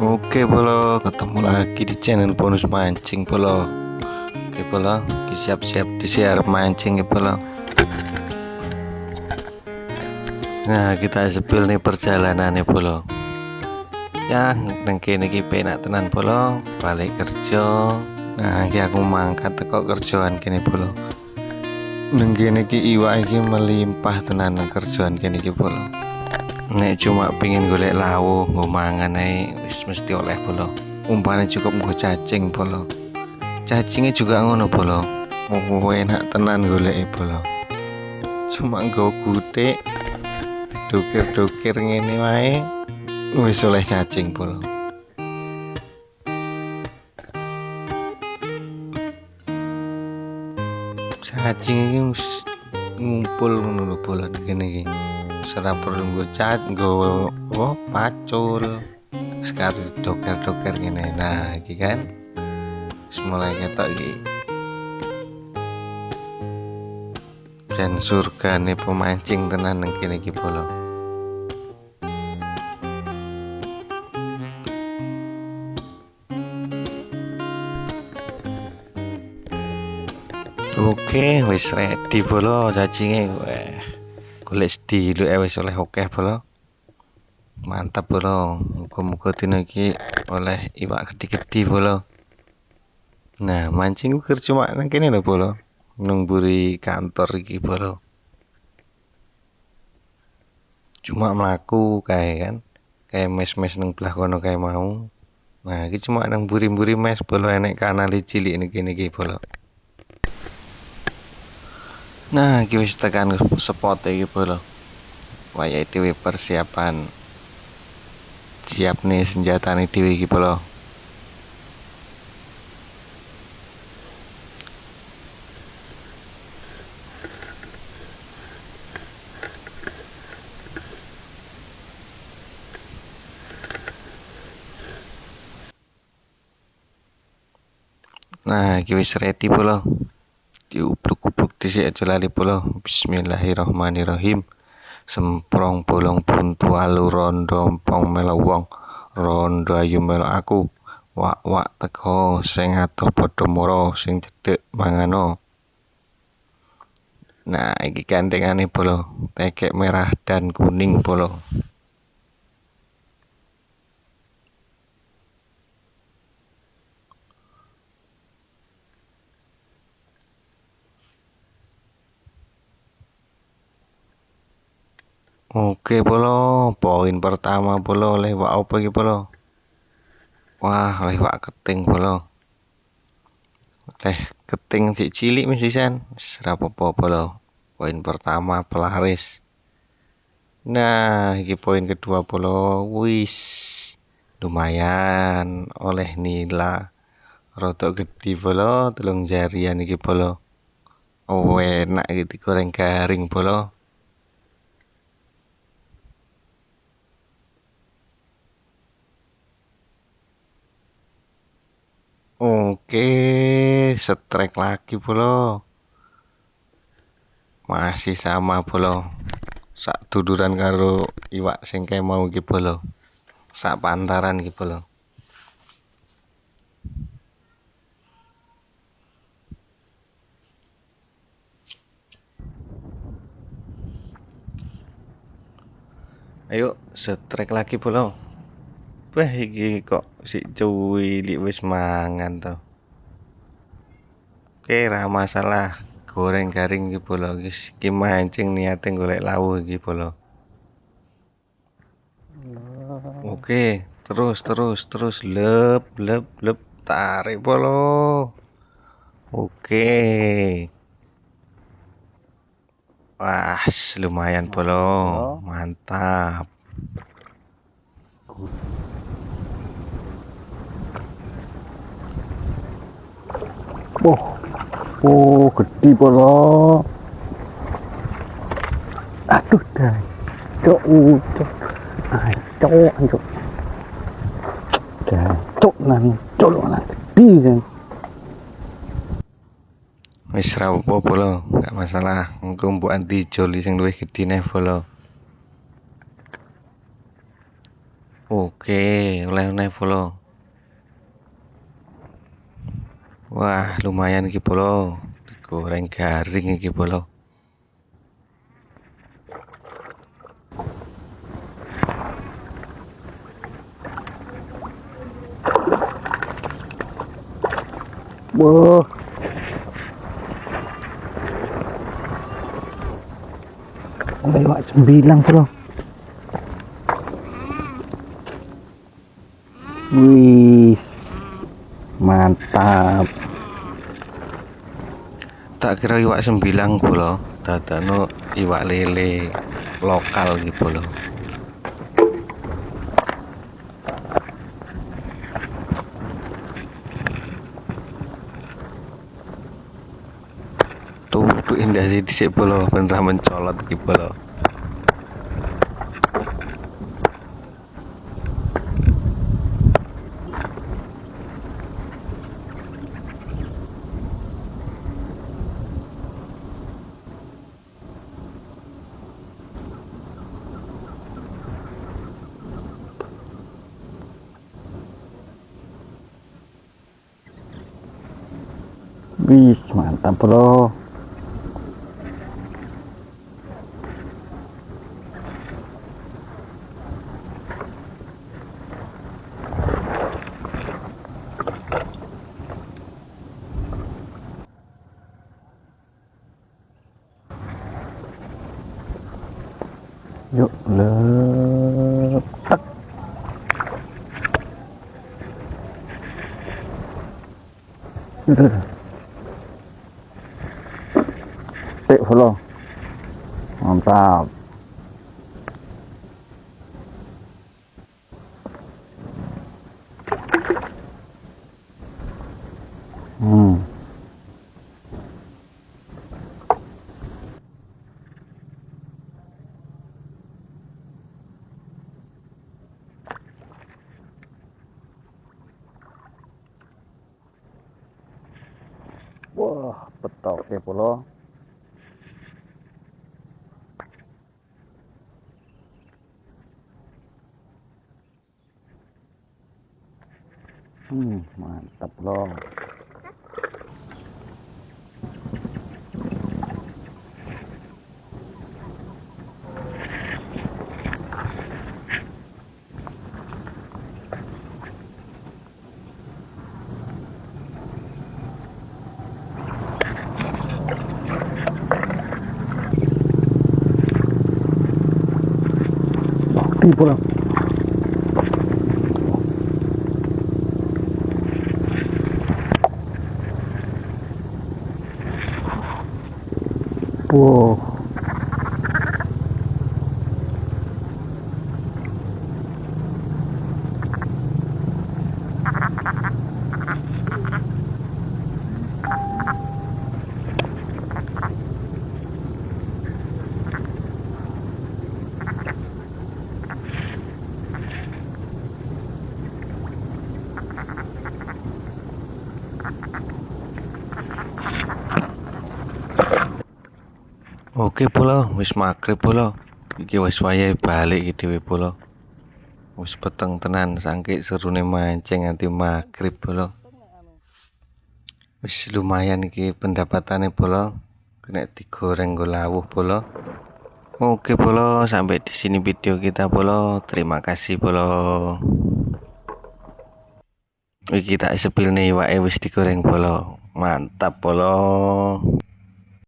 Oke Polo, ketemu lagi di channel bonus mancing Polo. Oke Polo, siap-siap di share mancing ya Polo. Nah kita sepil nih perjalanan ya Polo. Ya nang kene iki penak tenan Polo, balik kerja. Nah iki aku mangkat teko kerjaan kene Polo. Nang kene iki iwak iki melimpah tenan nang kerjaan kene iki Polo. Nek cuma pingin golek lawu nggo mangan ae wis mesti oleh Polo. Umpane cukup nggo cacing Polo. Cacingnya juga ngono Polo. Mau enak tenan golek Polo. Cuma nggo gutik dukir-dukir ngene wae wis oleh cacing Polo. Cacing iki wis ngumpul ngono lho Polo kene iki. Ora perlu nggo pacul. Sekarang doker-doker gini. Nah iki kan mulai ketok iki dan surga nih pemancing tenan nang kene iki Polo. Oke wis ready Polo cacinge. Golek sediluk wis oleh akeh Polo. Mantap Polo, muga-muga dina iki oleh iwak gede-gede Polo. Nah mancing gue cuma nang kene lho Polo, nang mburi kantor iki Polo. Cuma mlaku kae kan, kayak mes-mes nang belah kono kae mau. Nah iki cuma nang mburi-mburi mes Polo, enek kanal cilik ning kene iki Polo. Nah iki wis tekan spot iki Polo. Wayahe dhewe persiapan siap nih senjata nih dhewe iki Polo. Nah iki wis ready Polo. Diupluk-upluk dhisik aja lali Polo. Bismillahirrahmanirrahim. Semprong bolong buntu alu rondo empong melu wong. Rondo ayu melu aku. Wak teko sing adoh padha mara sing cedhek mangano. Nah iki gandengane Polo, tekek merah dan kuning Polo. Oke Polo, poin pertama Polo lewat apa iki Polo? Wah, lewat keting Polo. Teh keting cik cilik mesisan, ora apa-apa Polo. Poin pertama pelaris. Nah, iki poin kedua Polo. Wis lumayan oleh nila. Rodok gede Polo, telung jarian iki Polo. Oh, enak gitu goreng garing Polo. Oke, setrek lagi Polo. Masih sama Polo. Sak duduran karo iwak sing kae mau iki Polo. Sak pantaran iki Polo. Ayo setrek lagi Polo. Wah iki kok si cuwilik wis mangan to. Oke, ra masalah. Goreng garing iki Polo. Iki mancing niate golek lawu iki Polo. Oke, terus lep tarik Polo. Oke. Wah, lumayan Polo. Mantap. Gede Polo. Aduh dah. Cok. Cok. Cok nang gede kan. Wis ra apa Polo, enggak masalah. Engko mbok anti joli sing luwih gedine Polo. Oke, oleh-oleh polo. Wah, lumayan iki polo. Digoreng garing iki polo. Wah, ada iwak 9 bro. Wih, mantap. Tak kira iwak 9 polo. Dadakno iwak lele lokal iki polo. Tuh indah sih dhisik polo, ben ra mencolot iki polo. Wih, mantap bro. Yuk, letak. Tik bro. Mantap. Hmm. Wah, betok ya bro. Mantap bro. Bakti bro. Wow. Oke polo, wis magrib polo. Iki wis wayahe balik iki dhewe polo. Wis peteng tenan saking serune mancing nganti magrib polo. Wis lumayan iki pendapatane polo. Kena digoreng nggo lawuh polo. Oke polo, sampai di sini video kita polo. Terima kasih polo. Iki tak sepilne iwake wis digoreng polo. Mantap polo.